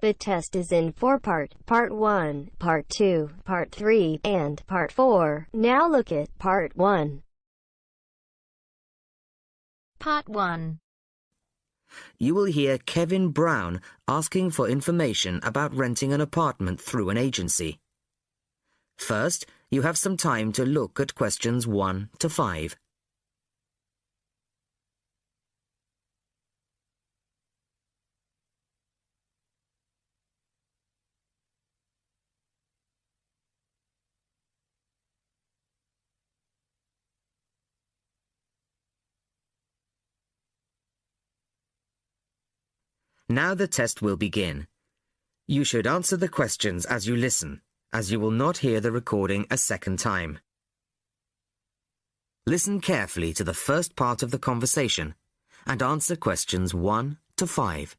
The test is in 4 parts. Part 1, Part 2, Part 3, and Part 4. Now look at Part 1. Part 1. You will hear Kevin Browne asking for information about renting an apartment through an agency. First, you have some time to look at questions 1 to 5. Now the test will begin. You should answer the questions as you listen, as you will not hear the recording a second time. Listen carefully to the first part of the conversation and answer questions 1 to 5.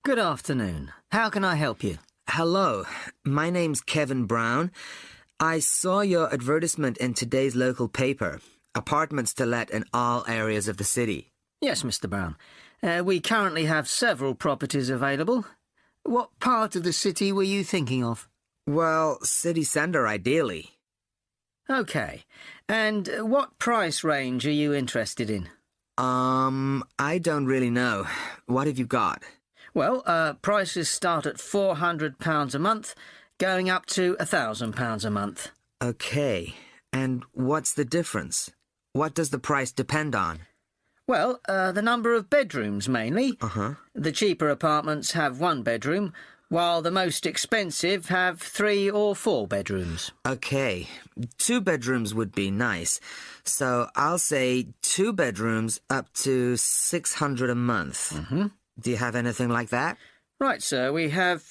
Good afternoon. How can I help you? Hello, my name's Kevin Browne. I saw your advertisement in today's local paper, apartments to let in all areas of the city. Yes, Mr. Browne. We currently have several properties available. What part of the city were you thinking of? Well, city centre ideally. OK. And what price range are you interested in? I don't really know. What have you got? Well, prices start at £400 a month, going up to £1,000 a month. OK. And what's the difference? What does the price depend on? Well, the number of bedrooms, mainly. Uh-huh. The cheaper apartments have 1 bedroom, while the most expensive have 3 or 4 bedrooms. OK. 2 bedrooms would be nice. So I'll say 2 bedrooms up to $600 a month. Mm-hmm. Do you have anything like that? Right, sir. We have...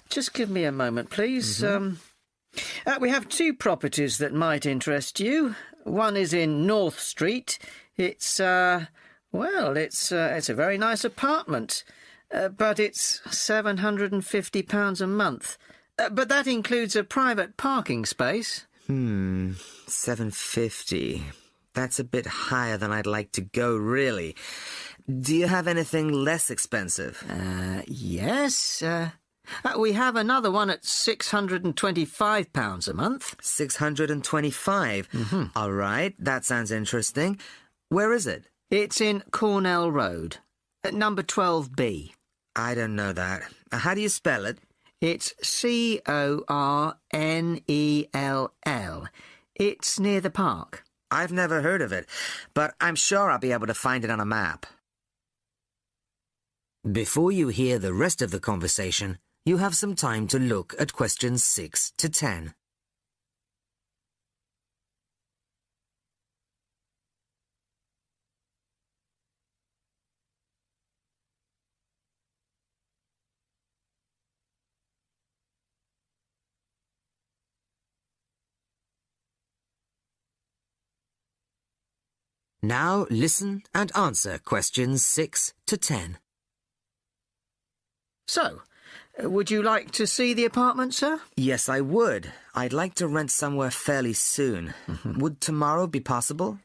just give me a moment, please. Mm-hmm. We have 2 properties that might interest you. One is in North Street. It's a very nice apartment, but it's £750 a month. But that includes a private parking space. $750. That's a bit higher than I'd like to go, really. Do you have anything less expensive? Yes. We have another one at £625 a month. $625? Mm-hmm. All right, that sounds interesting. Where is it? It's in Cornell Road, at number 12B. I don't know that. How do you spell it? It's Cornell. It's near the park. I've never heard of it, but I'm sure I'll be able to find it on a map. Before you hear the rest of the conversation, you have some time to look at questions 6 to 10. Now listen and answer questions 6 to 10. So, would you like to see the apartment, sir? Yes, I would. I'd like to rent somewhere fairly soon. Would tomorrow be possible?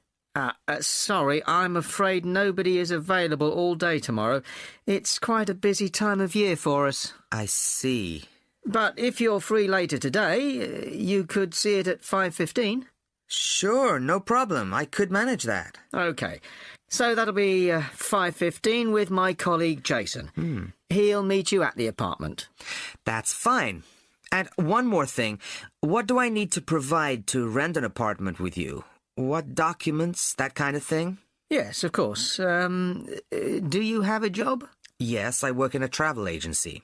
Sorry, I'm afraid nobody is available all day tomorrow. It's quite a busy time of year for us. I see. But if you're free later today, you could see it at 5:15. Sure, no problem. I could manage that. OK. So that'll be 5:15 with my colleague Jason. He'll meet you at the apartment. That's fine. And one more thing. What do I need to provide to rent an apartment with you? What documents, that kind of thing? Yes, of course. Do you have a job? Yes, I work in a travel agency.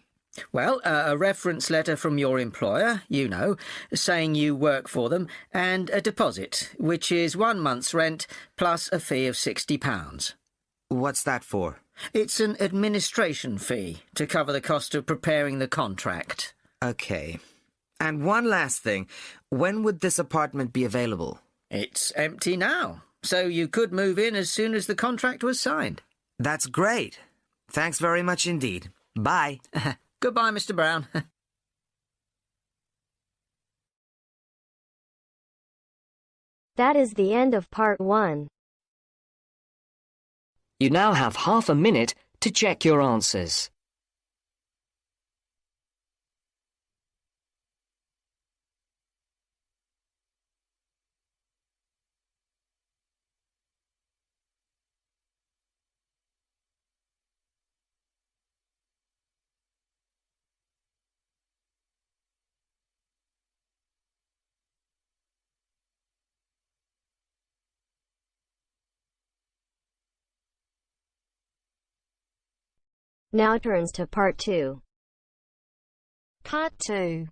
Well, a reference letter from your employer, you know, saying you work for them, and a deposit, which is 1 month's rent plus a fee of £60. What's that for? It's an administration fee to cover the cost of preparing the contract. OK. And one last thing. When would this apartment be available? It's empty now, so you could move in as soon as the contract was signed. That's great. Thanks very much indeed. Bye. Goodbye, Mr. Browne. That is the end of Part 1. You now have half a minute to check your answers. Now turns to Part 2. Part 2.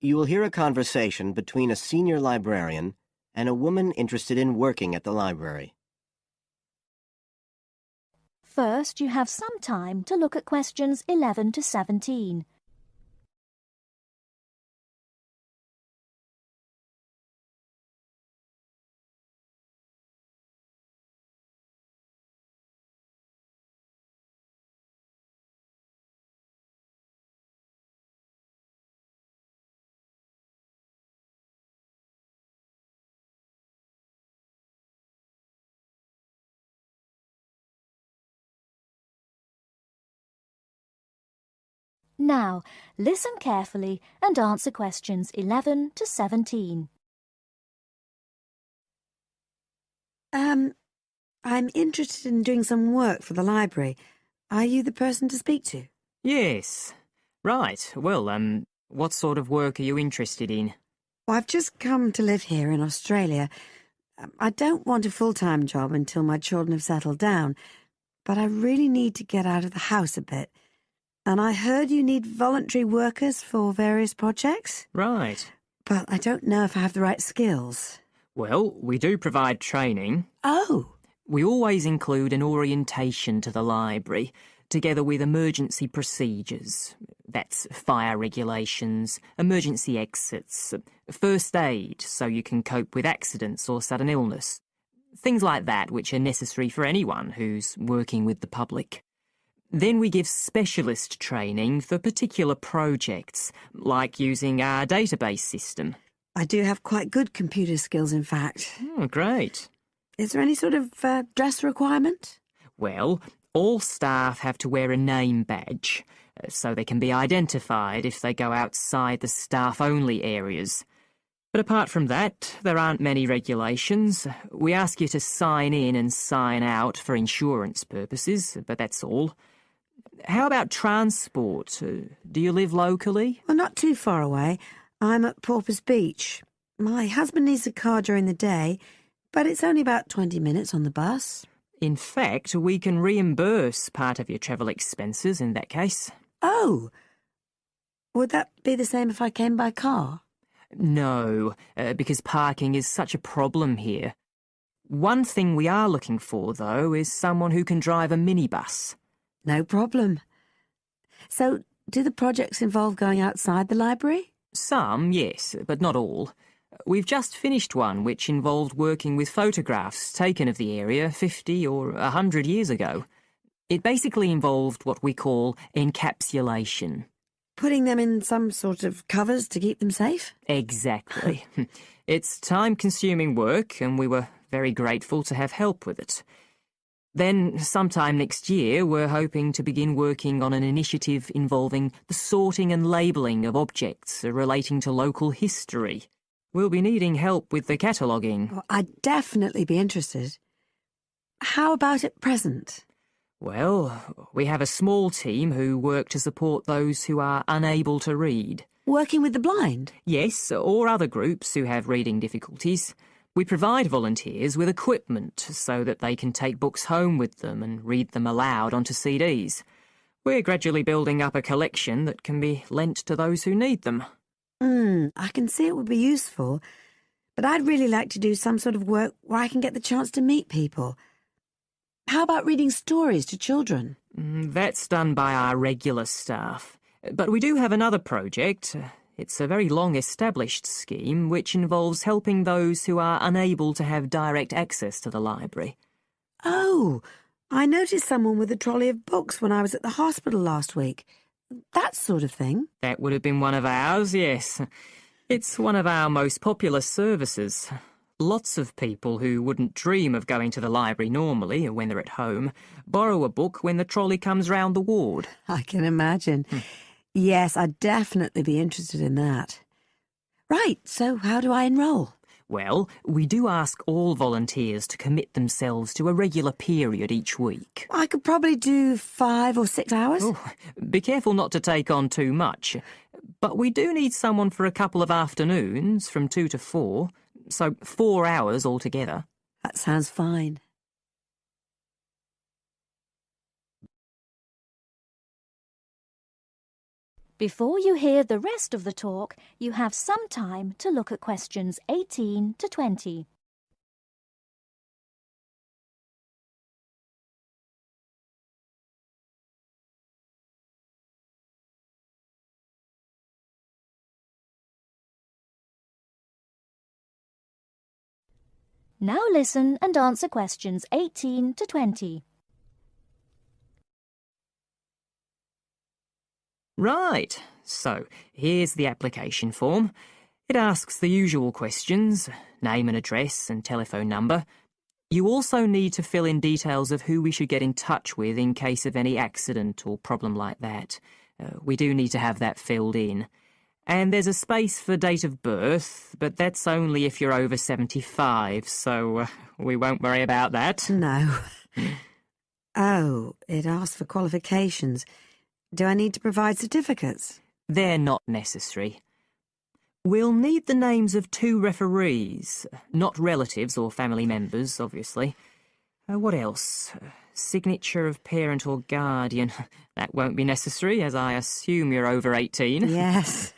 You will hear a conversation between a senior librarian and a woman interested in working at the library. First, you have some time to look at questions 11 to 17. Now, listen carefully and answer questions 11 to 17. I'm interested in doing some work for the library. Are you the person to speak to? Yes. Right. Well, what sort of work are you interested in? Well, I've just come to live here in Australia. I don't want a full-time job until my children have settled down, but I really need to get out of the house a bit. And I heard you need voluntary workers for various projects. Right. But I don't know if I have the right skills. Well, we do provide training. Oh! We always include an orientation to the library, together with emergency procedures. That's fire regulations, emergency exits, first aid so you can cope with accidents or sudden illness. Things like that which are necessary for anyone who's working with the public. Then we give specialist training for particular projects, like using our database system. I do have quite good computer skills, in fact. Oh, great. Is there any sort of dress requirement? Well, all staff have to wear a name badge, so they can be identified if they go outside the staff-only areas. But apart from that, there aren't many regulations. We ask you to sign in and sign out for insurance purposes, but that's all. How about transport? Do you live locally? Well, not too far away. I'm at Porpoise Beach. My husband needs a car during the day, but it's only about 20 minutes on the bus. In fact, we can reimburse part of your travel expenses in that case. Oh! Would that be the same if I came by car? No, because parking is such a problem here. One thing we are looking for, though, is someone who can drive a minibus. No problem. So, do the projects involve going outside the library? Some, yes, but not all. We've just finished one which involved working with photographs taken of the area 50 or 100 years ago. It basically involved what we call encapsulation. Putting them in some sort of covers to keep them safe? Exactly. It's time-consuming work, and we were very grateful to have help with it. Then, sometime next year, we're hoping to begin working on an initiative involving the sorting and labelling of objects relating to local history. We'll be needing help with the cataloguing. Well, I'd definitely be interested. How about at present? Well, we have a small team who work to support those who are unable to read. Working with the blind? Yes, or other groups who have reading difficulties. We provide volunteers with equipment so that they can take books home with them and read them aloud onto CDs. We're gradually building up a collection that can be lent to those who need them. I can see it would be useful, but I'd really like to do some sort of work where I can get the chance to meet people. How about reading stories to children? That's done by our regular staff. But we do have another project. It's a very long-established scheme which involves helping those who are unable to have direct access to the library. Oh, I noticed someone with a trolley of books when I was at the hospital last week. That sort of thing. That would have been one of ours, yes. It's one of our most popular services. Lots of people who wouldn't dream of going to the library normally when they're at home borrow a book when the trolley comes round the ward. I can imagine. Yes, I'd definitely be interested in that. Right, so how do I enrol? Well, we do ask all volunteers to commit themselves to a regular period each week. I could probably do 5 or 6 hours. Oh, be careful not to take on too much. But we do need someone for a couple of afternoons, from 2 to 4, so 4 hours altogether. That sounds fine. Before you hear the rest of the talk, you have some time to look at questions 18 to 20. Now listen and answer questions 18 to 20. Right, so here's the application form. It asks the usual questions, name and address and telephone number. You also need to fill in details of who we should get in touch with in case of any accident or problem like that. We do need to have that filled in. And there's a space for date of birth, but that's only if you're over 75, so we won't worry about that. No. Oh, it asks for qualifications. Do I need to provide certificates? They're not necessary. We'll need the names of 2 referees, not relatives or family members, obviously. What else? Signature of parent or guardian. That won't be necessary, as I assume you're over 18. Yes.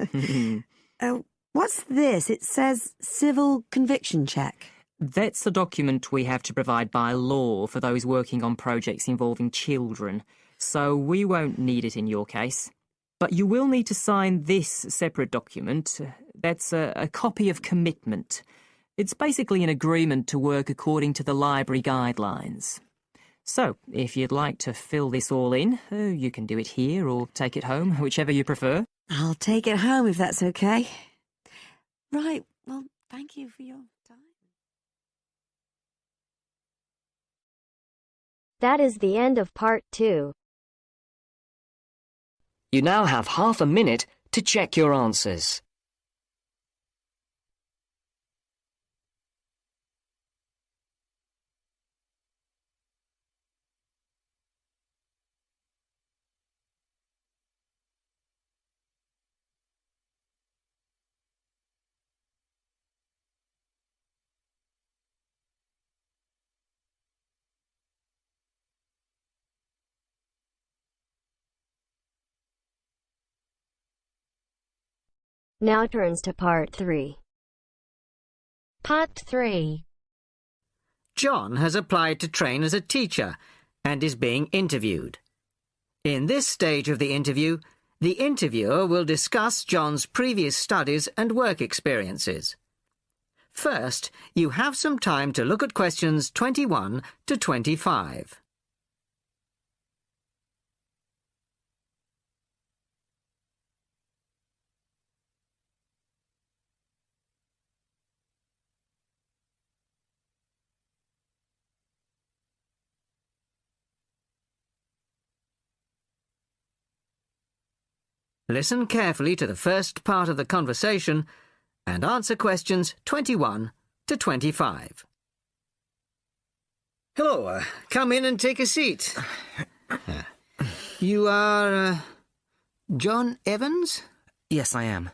What's this? It says civil conviction check. That's a document we have to provide by law for those working on projects involving children, so we won't need it in your case. But you will need to sign this separate document. That's a copy of commitment. It's basically an agreement to work according to the library guidelines. So, if you'd like to fill this all in, you can do it here or take it home, whichever you prefer. I'll take it home if that's okay. Right, well, thank you for your time. That is the end of part 2. You now have half a minute to check your answers. Now turns to part 3. Part 3. John has applied to train as a teacher and is being interviewed. In this stage of the interview, the interviewer will discuss John's previous studies and work experiences. First, you have some time to look at questions 21 to 25. Listen carefully to the first part of the conversation and answer questions 21 to 25. Hello, come in and take a seat. You are, John Evans? Yes, I am.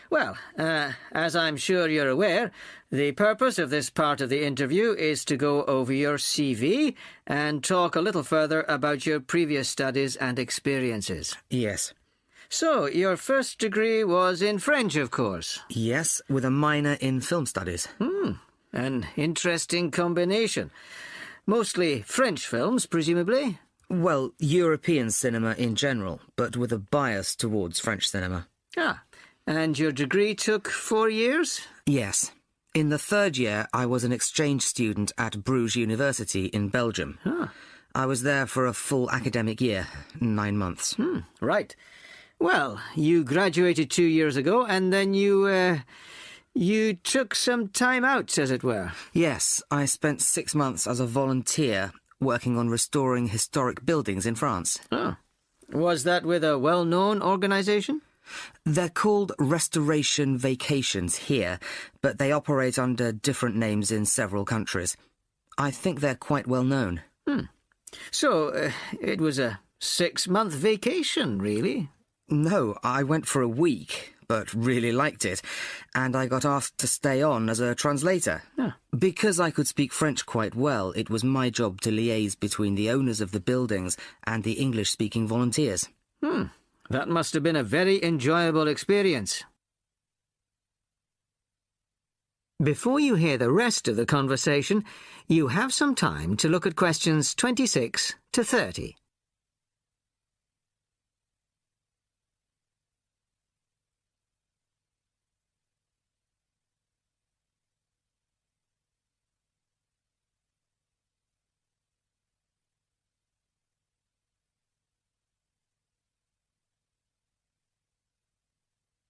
Well, as I'm sure you're aware, the purpose of this part of the interview is to go over your CV and talk a little further about your previous studies and experiences. Yes. So, your first degree was in French, of course? Yes, with a minor in film studies. An interesting combination. Mostly French films, presumably? Well, European cinema in general, but with a bias towards French cinema. Ah, and your degree took 4 years? Yes. In the 3rd year, I was an exchange student at Bruges University in Belgium. I was there for a full academic year, 9 months. Right. Well, you graduated 2 years ago, and then you You took some time out, as it were. Yes, I spent 6 months as a volunteer working on restoring historic buildings in France. Oh. Was that with a well-known organisation? They're called Restoration Vacations here, but they operate under different names in several countries. I think they're quite well known. So, it was a 6-month vacation, really? No, I went for a week, but really liked it, and I got asked to stay on as a translator. Because I could speak French quite well, it was my job to liaise between the owners of the buildings and the English-speaking volunteers. That must have been a very enjoyable experience. Before you hear the rest of the conversation, you have some time to look at questions 26 to 30.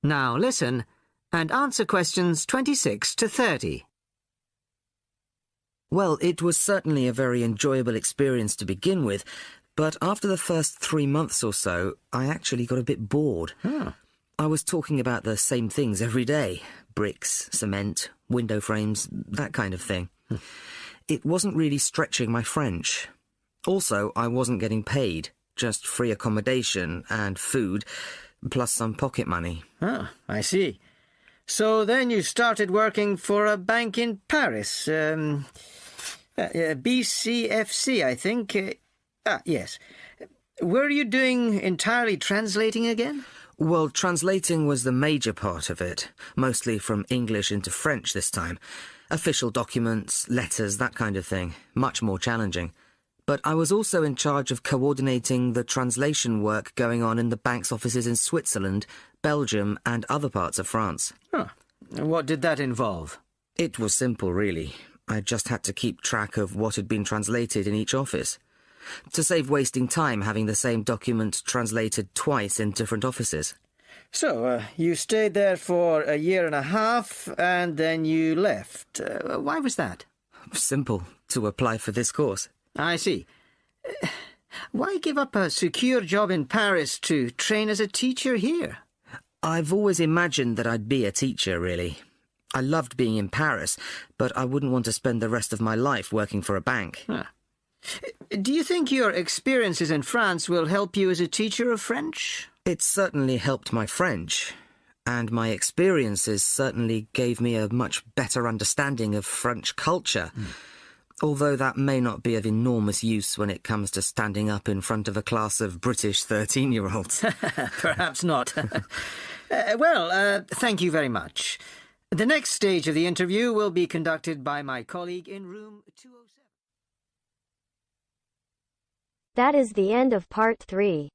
Now listen and answer questions 26 to 30. Well, it was certainly a very enjoyable experience to begin with, but after the first 3 months or so, I actually got a bit bored. I was talking about the same things every day. Bricks, cement, window frames, that kind of thing. It wasn't really stretching my French. Also, I wasn't getting paid, just free accommodation and food, plus some pocket money. I see. So then you started working for a bank in Paris. BCFC, I think. Yes. Were you doing entirely translating again? Well, translating was the major part of it, mostly from English into French this time. Official documents, letters, that kind of thing. Much more challenging. But I was also in charge of coordinating the translation work going on in the bank's offices in Switzerland, Belgium, and other parts of France. What did that involve? It was simple, really. I just had to keep track of what had been translated in each office. To save wasting time having the same document translated twice in different offices. So, you stayed there for a year and a half, and then you left. Why was that? Simple. To apply for this course. I see. Why give up a secure job in Paris to train as a teacher here? I've always imagined that I'd be a teacher, really. I loved being in Paris, but I wouldn't want to spend the rest of my life working for a bank. Do you think your experiences in France will help you as a teacher of French? It certainly helped my French, and my experiences certainly gave me a much better understanding of French culture. Although that may not be of enormous use when it comes to standing up in front of a class of British 13-year-olds. Perhaps not. Thank you very much. The next stage of the interview will be conducted by my colleague in room 207. That is the end of part 3.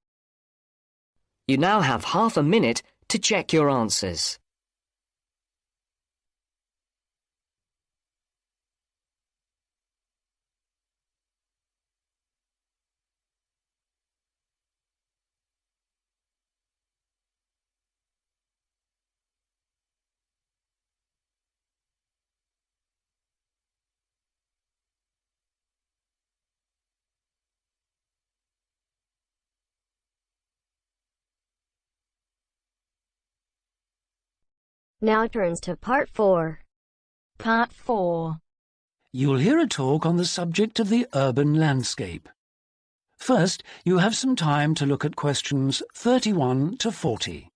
You now have half a minute to check your answers. Now turns to part 4. Part 4. You'll hear a talk on the subject of the urban landscape. First, you have some time to look at questions 31 to 40.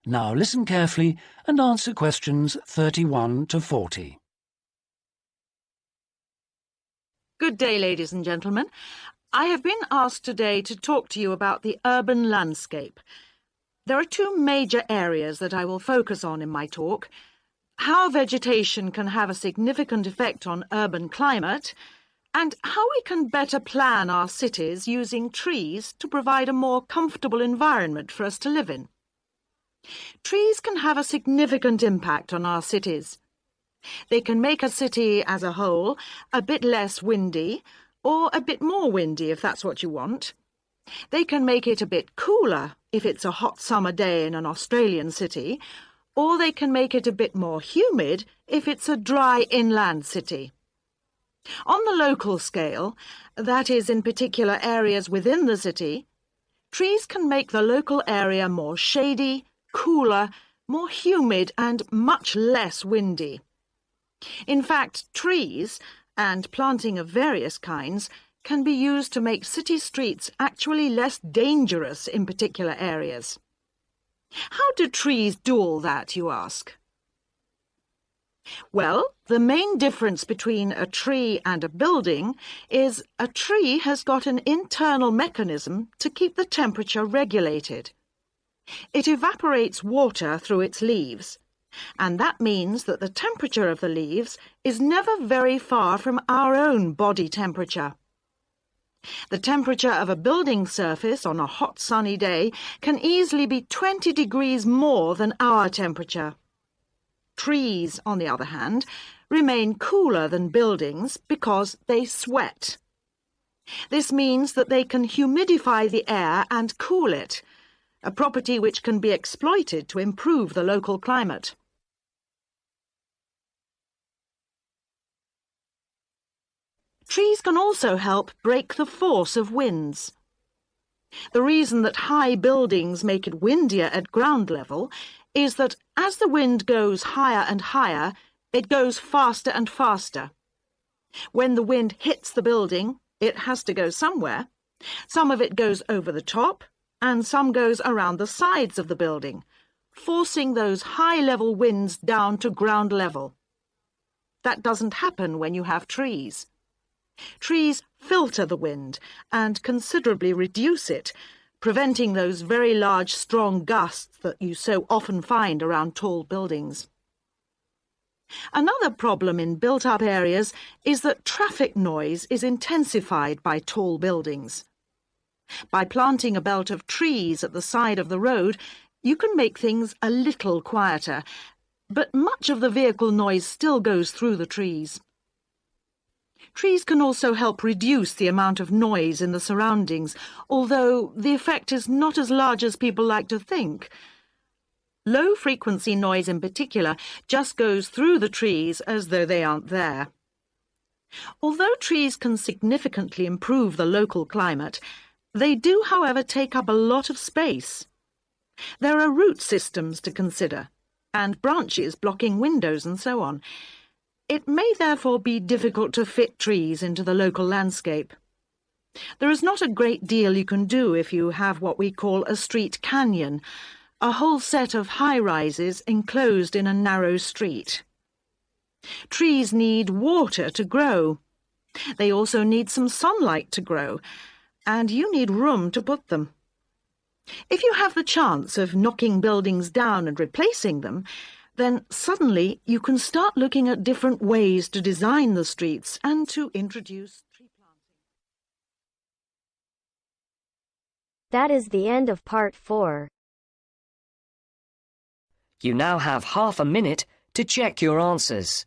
Now listen carefully and answer questions 31 to 40. Good day, ladies and gentlemen. I have been asked today to talk to you about the urban landscape. There are two major areas that I will focus on in my talk: how vegetation can have a significant effect on urban climate, and how we can better plan our cities using trees to provide a more comfortable environment for us to live in. Trees can have a significant impact on our cities. They can make a city as a whole a bit less windy, or a bit more windy if that's what you want. They can make it a bit cooler if it's a hot summer day in an Australian city, or they can make it a bit more humid if it's a dry inland city. On the local scale, that is in particular areas within the city, trees can make the local area more shady, cooler, more humid and much less windy. In fact, trees, and planting of various kinds, can be used to make city streets actually less dangerous in particular areas. How do trees do all that, you ask? Well, the main difference between a tree and a building is a tree has got an internal mechanism to keep the temperature regulated. It evaporates water through its leaves, and that means that the temperature of the leaves is never very far from our own body temperature. The temperature of a building surface on a hot sunny day can easily be 20 degrees more than our temperature. Trees, on the other hand, remain cooler than buildings because they sweat. This means that they can humidify the air and cool it, a property which can be exploited to improve the local climate. Trees can also help break the force of winds. The reason that high buildings make it windier at ground level is that as the wind goes higher and higher, it goes faster and faster. When the wind hits the building, it has to go somewhere. Some of it goes over the top, and some goes around the sides of the building, forcing those high-level winds down to ground level. That doesn't happen when you have trees. Trees filter the wind and considerably reduce it, preventing those very large, strong gusts that you so often find around tall buildings. Another problem in built-up areas is that traffic noise is intensified by tall buildings. By planting a belt of trees at the side of the road, you can make things a little quieter, but much of the vehicle noise still goes through the trees. Trees can also help reduce the amount of noise in the surroundings, although the effect is not as large as people like to think. Low-frequency noise in particular just goes through the trees as though they aren't there. Although trees can significantly improve the local climate, they do, however, take up a lot of space. There are root systems to consider, and branches blocking windows and so on. It may therefore be difficult to fit trees into the local landscape. There is not a great deal you can do if you have what we call a street canyon, a whole set of high-rises enclosed in a narrow street. Trees need water to grow. They also need some sunlight to grow, and you need room to put them. If you have the chance of knocking buildings down and replacing them, then suddenly you can start looking at different ways to design the streets and to introduce tree planting. That is the end of part 4. You now have half a minute to check your answers.